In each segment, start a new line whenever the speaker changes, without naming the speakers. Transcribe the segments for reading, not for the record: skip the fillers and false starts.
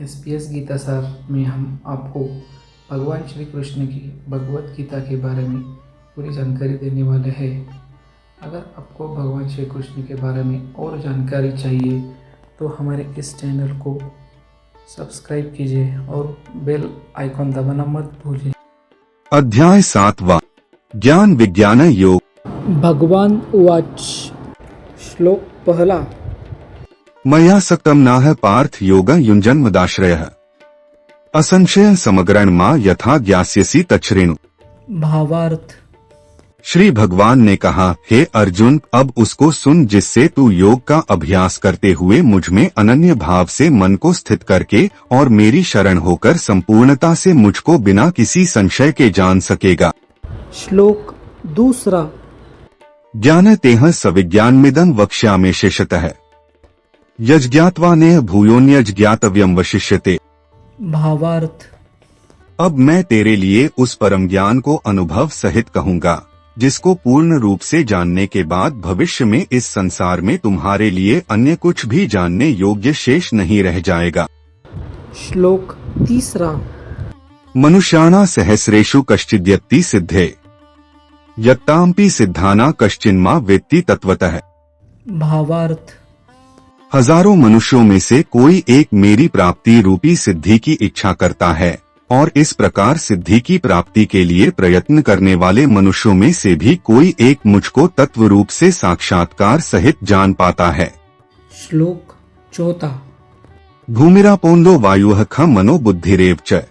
SPS Gita सार में हम आपको भगवान श्री कृष्ण की भगवत गीता के बारे में पूरी जानकारी देने वाले हैं। अगर आपको भगवान श्री कृष्ण के बारे में और जानकारी चाहिए तो हमारे इस चैनल को सब्सक्राइब कीजिए और बेल आइकॉन दबाना मत भूलिए।
अध्याय 7वां ज्ञान विज्ञान योग।
भगवान उवाच। श्लोक पहला।
मया सक्तं नाह पार्थ योग युञ्जन्मदाश्रयः असंशय समग्रण मा यथा ज्ञास्यसि तच्छृणु।
भावार्थ।
श्री भगवान ने कहा, हे अर्जुन, अब उसको सुन जिससे तू योग का अभ्यास करते हुए मुझ में अनन्य भाव से मन को स्थित करके और मेरी शरण होकर संपूर्णता से मुझको बिना किसी संशय के जान सकेगा।
श्लोक दूसरा।
ज्ञानतेह सविज्ञानमिदं वक्ष्यामि शेषतः यज्ञात्वा नेह भूयोन्यज्ञातव्यम वशिष्यते।
भावार्थ।
अब मैं तेरे लिए उस परम ज्ञान को अनुभव सहित कहूँगा जिसको पूर्ण रूप से जानने के बाद भविष्य में इस संसार में तुम्हारे लिए अन्य कुछ भी जानने योग्य शेष नहीं रह जाएगा।
श्लोक तीसरा।
मनुष्याणा सहस्रेषु कश्चिद्यत्ति सिद्धे यत्तांपि सिद्धाना कश्चिन्मा वेत्ति तत्वतः।
भावार्थ।
हजारों मनुष्यों में से कोई एक मेरी प्राप्ति रूपी सिद्धि की इच्छा करता है और इस प्रकार सिद्धि की प्राप्ति के लिए प्रयत्न करने वाले मनुष्यों में से भी कोई एक मुझको तत्व रूप से साक्षात्कार सहित जान पाता है।
श्लोक चौथा।
भूमिरापोन्दो वायुः खं मनो बुद्धिरेव च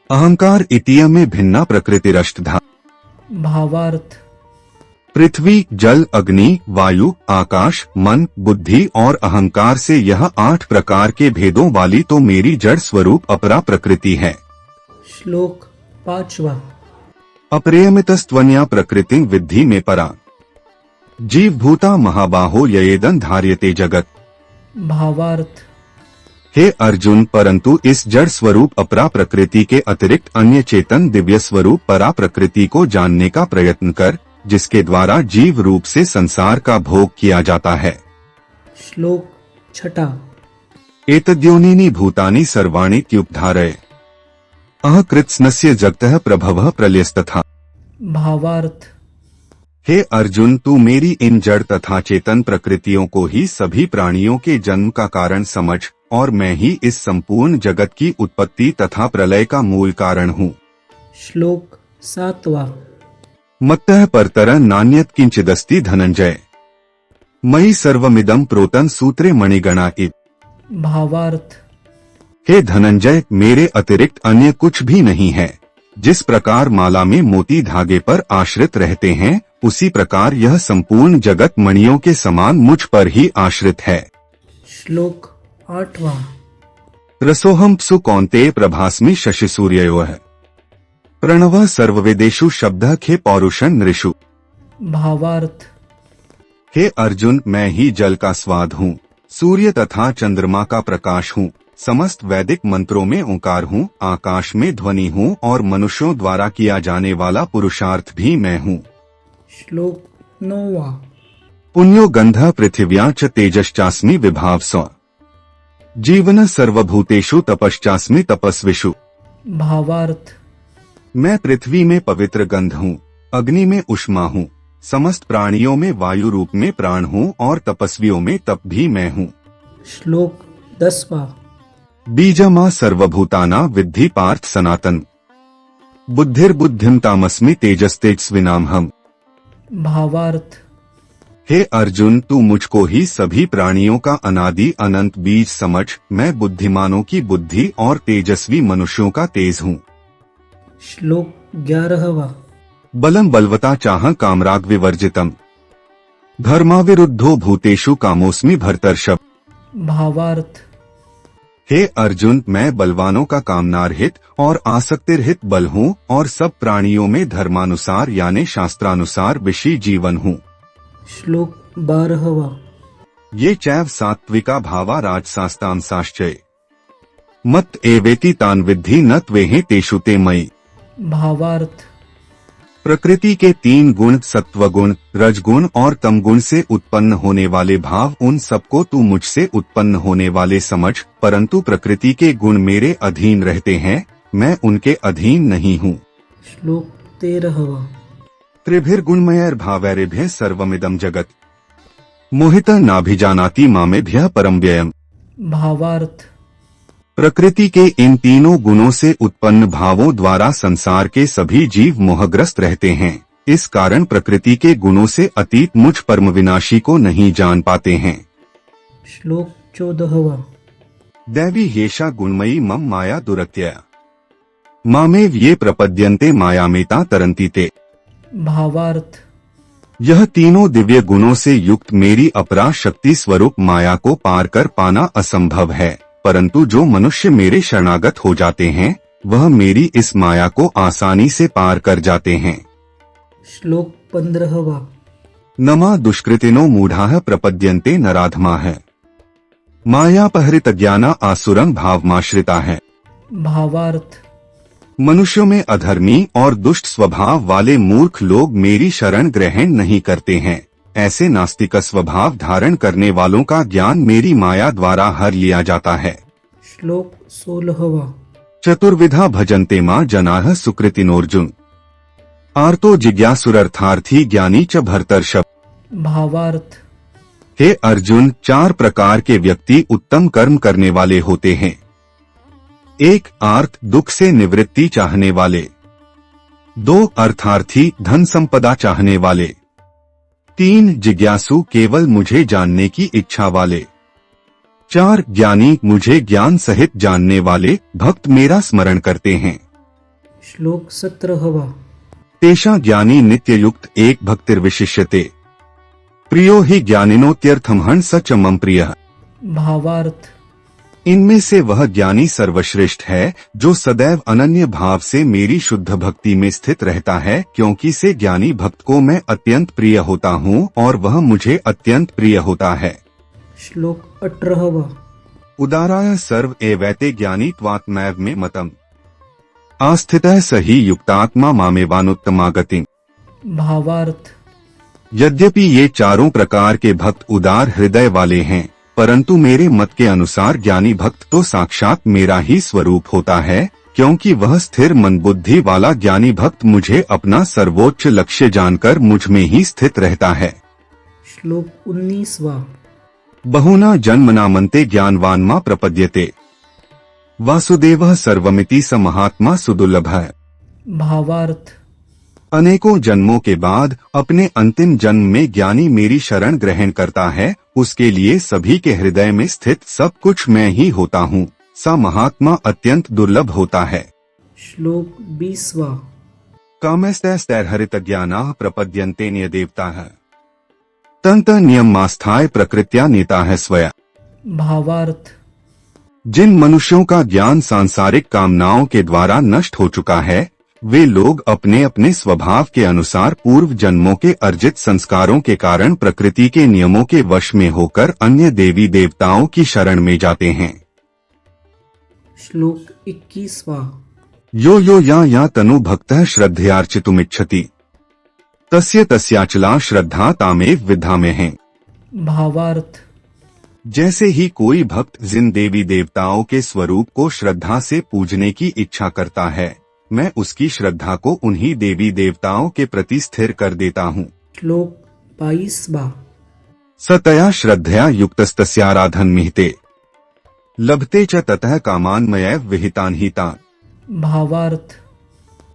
अहंकार इतीय में भिन्ना प्रकृतिरष्टधा।
भावार्थ।
पृथ्वी, जल, अग्नि, वायु, आकाश, मन, बुद्धि और अहंकार से यह 8 प्रकार के भेदों वाली तो मेरी जड़ स्वरूप अपरा प्रकृति है।
श्लोक पांचवा।
अप्रेयमितस्त्वन्या प्रकृतिं विद्धि में परा जीव भूता महाबाहो ययेदं धार्यते जगत।
भावार्थ।
हे अर्जुन, परंतु इस जड़ स्वरूप अपरा प्रकृति के अतिरिक्त अन्य चेतन दिव्य स्वरूप परा प्रकृति को जानने का प्रयत्न कर जिसके द्वारा जीव रूप से संसार का भोग किया जाता है।
श्लोक छठा।
एतद्योनीनि भूतानि सर्वाणि त्युपधारय अह कृत्स्नस्य जगतः प्रभवः प्रलयस्तथा।
भावार्थ।
हे अर्जुन, तू मेरी इन जड़ तथा चेतन प्रकृतियों को ही सभी प्राणियों के जन्म का कारण समझ और मैं ही इस संपूर्ण जगत की उत्पत्ति तथा प्रलय का मूल कारण हूँ।
श्लोक सातवां।
मत्तः परतर नान्यत् किंचिदस्ति धनंजय मयि सर्वमिदं प्रोतं सूत्रे मणिगणा इव।
भावार्थ।
हे धनंजय, मेरे अतिरिक्त अन्य कुछ भी नहीं है। जिस प्रकार माला में मोती धागे पर आश्रित रहते हैं उसी प्रकार यह संपूर्ण जगत मणियों के समान मुझ पर ही आश्रित है।
श्लोक आठवां।
रसोहम प्सु कौन्तेय प्रभास्मि शशि सूर्ययोः प्रणवः सर्ववेदेषु शब्दः खे पौरुषं नृषु।
भावार्थ।
हे अर्जुन, मैं ही जल का स्वाद हूँ, सूर्य तथा चंद्रमा का प्रकाश हूँ, समस्त वैदिक मंत्रों में ओंकार हूँ, आकाश में ध्वनि हूँ और मनुष्यों द्वारा किया जाने वाला पुरुषार्थ भी मैं हूँ।
श्लोक नौवां।
पुण्यो गंधः पृथिव्या च तेजश्चास्मि विभाव स्व जीवन सर्वभूतेषु तपश्चास्मि तपस्विषु।
भावार्थ।
मैं पृथ्वी में पवित्र गंध हूँ, अग्नि में उष्मा हूँ, समस्त प्राणियों में वायु रूप में प्राण हूँ और तपस्वियों में तप भी मैं हूँ।
श्लोक 10वां।
बीजमा सर्वभूताना विद्धि पार्थ सनातन बुद्धिर्बुद्धिम तामस्मि तेजस्तेजस्विनामहम्।
भावार्थ।
हे अर्जुन, तू मुझको ही सभी प्राणियों का अनादि अनंत बीज समझ। मैं बुद्धिमानों की बुद्धि और तेजस्वी मनुष्यों का तेज हूँ।
श्लोक 11वां।
बलम बलवता चाह कामराग विवर्जितम धर्माविरुद्धो भूतेषु कामोस्मि भर्तर्षभ।
भावार्थ।
हे अर्जुन, मैं बलवानों का कामनारहित और आसक्तिरहित बल हूँ और सब प्राणियों में धर्मानुसार यानी शास्त्रानुसार विषी जीवन हूँ।
श्लोक 12वां।
ये चैव सात्विका भावा राजसास्तांसाश्चय मत एवेति तान विद्धि न त्वेहि तेषु ते मयि।
भावार्थ।
प्रकृति के 3 गुण सत्वगुण, रजगुण और तमगुण से उत्पन्न होने वाले भाव, उन सबको तू मुझसे उत्पन्न होने वाले समझ, परंतु प्रकृति के गुण मेरे अधीन रहते हैं, मैं उनके अधीन नहीं हूँ।
श्लोक 13।
त्रिभिर्गुणमयैर्भावैरेभ्यः सर्वमिदं जगत् मोहितः नाभिजानाति मामेभ्यः परं व्ययम्।
भावार्थ।
प्रकृति के इन तीनों गुणों से उत्पन्न भावों द्वारा संसार के सभी जीव मोहग्रस्त रहते हैं। इस कारण प्रकृति के गुणों से अतीत मुझ परम विनाशी को नहीं जान पाते हैं।
श्लोक 14।
दैवी हेषा गुणमयी मम माया दुरत्यया मामेव ये प्रपद्यन्ते मायामेता तरन्ति ते।
भावार्थ।
यह तीनों दिव्य गुणों से युक्त मेरी अपरा शक्ति स्वरूप माया को पार कर पाना असंभव है, परंतु जो मनुष्य मेरे शरणागत हो जाते हैं वह मेरी इस माया को आसानी से पार कर जाते हैं।
श्लोक 15।
नमा दुष्कृतिनो मूढ़ाः प्रपद्यन्ते नराधमाः मायापहृतज्ञाना आसुरं भावमाश्रिता है।
भावार्थ।
मनुष्यों में अधर्मी और दुष्ट स्वभाव वाले मूर्ख लोग मेरी शरण ग्रहण नहीं करते हैं। ऐसे नास्तिक स्वभाव धारण करने वालों का ज्ञान मेरी माया द्वारा हर लिया जाता है।
श्लोक 16।
चतुर्विधा भजन्ते मां जनाः सुकृतिनोर्जुन आर्तो जिज्ञासुरर्थार्थी ज्ञानी च भरतर्षभ।
भावार्थ।
हे अर्जुन, 4 प्रकार के व्यक्ति उत्तम कर्म करने वाले होते हैं। 1 आर्त, दुख से निवृत्ति चाहने वाले। 2 अर्थार्थी, धन संपदा चाहने वाले। 3 जिज्ञासु, केवल मुझे जानने की इच्छा वाले। 4 ज्ञानी, मुझे ज्ञान सहित जानने वाले, भक्त मेरा स्मरण करते हैं।
श्लोक 17।
तेषा ज्ञानी नित्ययुक्त एक भक्तिर्विशिष्यते प्रियो हि ज्ञानिनोत्यर्थम हन सच मम प्रियः।
भावार्थ।
इनमें से वह ज्ञानी सर्वश्रेष्ठ है जो सदैव अनन्य भाव से मेरी शुद्ध भक्ति में स्थित रहता है, क्योंकि से ज्ञानी भक्त को मैं अत्यंत प्रिय होता हूँ और वह मुझे अत्यंत प्रिय होता है।
श्लोक 18।
उदाराय सर्व एवैते ज्ञानी त्वात्मैव में मतम आस्थितः सही युक्तात्मा मामेवानुत्तमागतिम्।
भावार्थ।
यद्यपि ये चारों प्रकार के भक्त उदार हृदय वाले हैं, परंतु मेरे मत के अनुसार ज्ञानी भक्त तो साक्षात मेरा ही स्वरूप होता है, क्योंकि वह स्थिर मन बुद्धि वाला ज्ञानी भक्त मुझे अपना सर्वोच्च लक्ष्य जानकर मुझ में ही स्थित रहता है।
श्लोक 19।
बहुना जन्मनामन्ते ज्ञानवान्मा प्रपद्यते वासुदेवः सर्वमिति स महात्मा सुदुर्लभः।
भावार्थ।
अनेकों जन्मों के बाद अपने अंतिम जन्म में ज्ञानी मेरी शरण ग्रहण करता है, उसके लिए सभी के हृदय में स्थित सब कुछ मैं ही होता हूँ। सा महात्मा अत्यंत दुर्लभ होता है।
श्लोक 20।
कामस्तैस्तैर्हरितज्ञानाः प्रपद्यन्ते न्यदेवताः तन्त नियमास्थाय प्रकृत्या नेताः स्वया।
भावार्थ।
जिन मनुष्यों का ज्ञान सांसारिक कामनाओं के द्वारा नष्ट हो चुका है, वे लोग अपने अपने स्वभाव के अनुसार पूर्व जन्मों के अर्जित संस्कारों के कारण प्रकृति के नियमों के वश में होकर अन्य देवी देवताओं की शरण में जाते हैं।
श्लोक 21।
यो यो या तनु भक्तः श्रद्धयार्चितुमिच्छति तस्य तस्याचला श्रद्धा तामेव विद्धामहे।
भावार्थ।
जैसे ही कोई भक्त जिन देवी देवताओं के स्वरूप को श्रद्धा से पूजने की इच्छा करता है, मैं उसकी श्रद्धा को उन्हीं देवी देवताओं के प्रति स्थिर कर देता हूँ।
श्लोक 22।
सतया श्रद्धया युक्तस्तस्याराधन मिहते लभते च ततः कामान्मयैव विहितान् हितान्।
भावार्थ।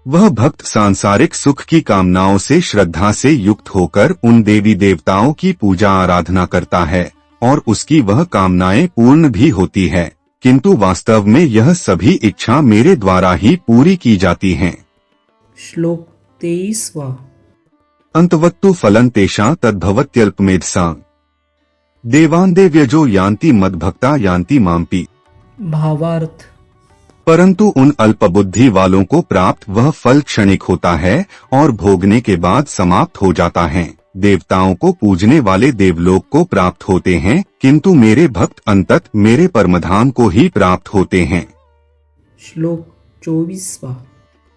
वह भक्त सांसारिक सुख की कामनाओं से श्रद्धा से युक्त होकर उन देवी देवताओं की पूजा आराधना करता है और उसकी वह कामनाएं पूर्ण भी होती है, किंतु वास्तव में यह सभी इच्छा मेरे द्वारा ही पूरी की जाती हैं।
श्लोक 23।
अंतवत्तु फलं तेषां तद्भवत्यल्पमेधसां देवान् देव्यजो यान्ति मद्भक्ता यान्ति माम्पि।
भावार्थ।
परंतु उन अल्पबुद्धि वालों को प्राप्त वह फल क्षणिक होता है और भोगने के बाद समाप्त हो जाता है। देवताओं को पूजने वाले देवलोक को प्राप्त होते हैं, किंतु मेरे भक्त अंतत मेरे परमधाम को ही प्राप्त होते हैं।
श्लोक 24।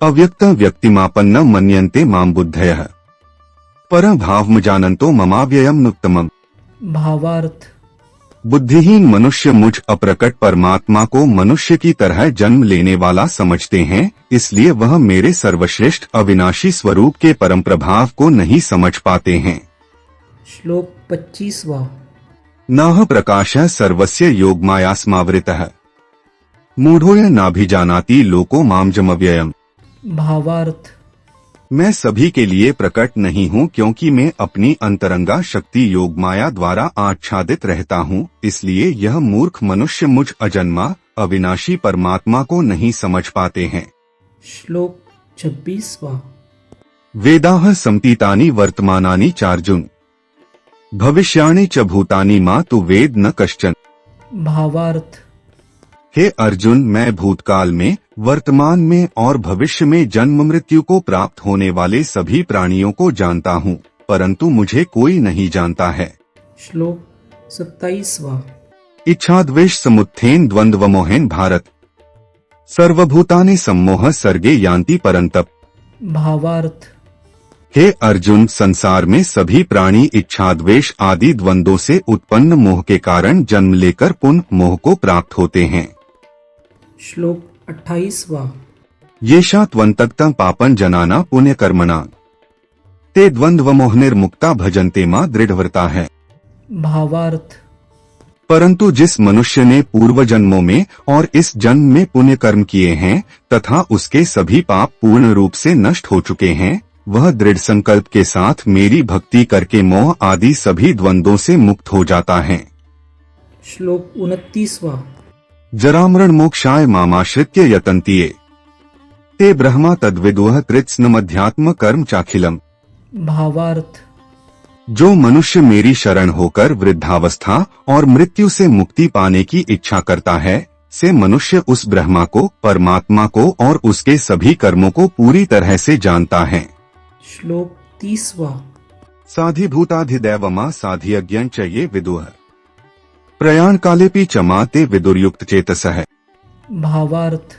अव्यक्त व्यक्तिमापन्न मन्यन्ते मां बुद्धयः परभावम जानन्तो ममाव्ययम नुत्तमम्।
भावार्थ।
बुद्धिहीन मनुष्य मुझ अप्रकट परमात्मा को मनुष्य की तरह जन्म लेने वाला समझते हैं, इसलिए वह मेरे सर्वश्रेष्ठ अविनाशी स्वरूप के परम प्रभाव को नहीं समझ पाते हैं।
श्लोक 25वां।
नाह प्रकाशः सर्वस्य योगमाया स्मावृतः मूढ़ोय नाभिजानाति लोको मामजमव्ययम्।
भावार्थ।
मैं सभी के लिए प्रकट नहीं हूँ, क्योंकि मैं अपनी अंतरंगा शक्ति योग माया द्वारा आच्छादित रहता हूँ, इसलिए यह मूर्ख मनुष्य मुझ अजन्मा अविनाशी परमात्मा को नहीं समझ पाते हैं।
श्लोक 26वां।
वेदाः सम्तीतानि वर्तमानानि चार्जुन भविष्याणि च भूतानि मा तु वेद न कश्चन।
भावार्थ।
हे अर्जुन, मैं भूतकाल में, वर्तमान में और भविष्य में जन्म मृत्यु को प्राप्त होने वाले सभी प्राणियों को जानता हूँ, परंतु मुझे कोई नहीं जानता है।
श्लोक 27वां।
इच्छाद्वेष समुत्थेन द्वंद्वमोहेन भारत सर्वभूतानि सम्मोह सर्गे यान्ति परन्तप।
भावार्थ।
हे अर्जुन, संसार में सभी प्राणी इच्छाद्वेष आदि द्वंद्वों से उत्पन्न मोह के कारण जन्म लेकर पुनः मोह को प्राप्त होते हैं।
श्लोक 28वां।
येषा त्वन्तक्तं पापं जनाना पुण्य कर्मणा ते द्वंद्वमोहनिर्मुक्ता भजन्ते मां दृढ़व्रता है।
भावार्थ।
परंतु जिस मनुष्य ने पूर्व जन्मों में और इस जन्म में पुण्य कर्म किए हैं तथा उसके सभी पाप पूर्ण रूप से नष्ट हो चुके हैं, वह दृढ़ संकल्प के साथ मेरी भक्ति करके मोह आदि सभी द्वंद्वों से मुक्त हो जाता है।
श्लोक 29वां।
जरामरण मोक्षाय मामाश्रित्य यतन्ति ये ते ब्रह्मा तद्विदुः कृत्स्नमध्यात्म कर्म चाखिलम।
भावार्थ।
जो मनुष्य मेरी शरण होकर वृद्धावस्था और मृत्यु से मुक्ति पाने की इच्छा करता है, से मनुष्य उस ब्रह्मा को, परमात्मा को और उसके सभी कर्मों को पूरी तरह से जानता है।
श्लोक 30वां।
साधिभूताधिदैवमा साधियज्ञं च ये विदुः प्रयाण कालेपि च मा ते विदुर्युक्त चेतसः।
भावार्थ।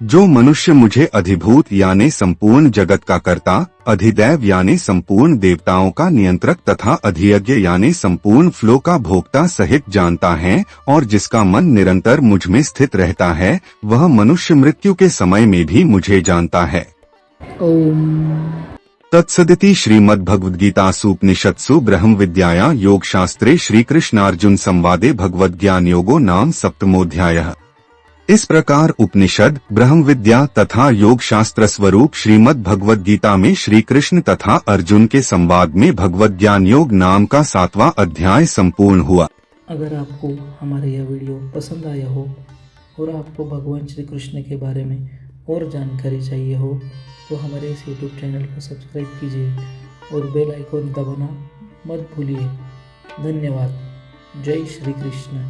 जो मनुष्य मुझे अधिभूत यानी संपूर्ण जगत का कर्ता, अधिदैव यानी संपूर्ण देवताओं का नियंत्रक तथा अधियज्ञ यानी संपूर्ण फ्लो का भोक्ता सहित जानता है और जिसका मन निरंतर मुझ में स्थित रहता है, वह मनुष्य मृत्यु के समय में भी मुझे जानता है।
ओम
तत्सदिति श्रीमद्भगवद्गीतासूपनिषत्सु ब्रह्म विद्यायां योगशास्त्रे श्रीकृष्णार्जुन संवादे भगवद्ज्ञान योगो नाम सप्तमोऽध्यायः। इस प्रकार उपनिषद, ब्रह्म विद्या तथा योग शास्त्र स्वरूप श्रीमद् भगवद गीता में श्री कृष्ण तथा अर्जुन के संवाद में भगवद ज्ञान योग नाम का 7वां अध्याय संपूर्ण हुआ।
अगर आपको हमारा यह वीडियो पसंद आया हो और आपको भगवान श्री कृष्ण के बारे में और जानकारी चाहिए हो तो हमारे इस YouTube चैनल को सब्सक्राइब कीजिए और बेल आइकॉन दबाना मत भूलिए। धन्यवाद। जय श्री कृष्ण।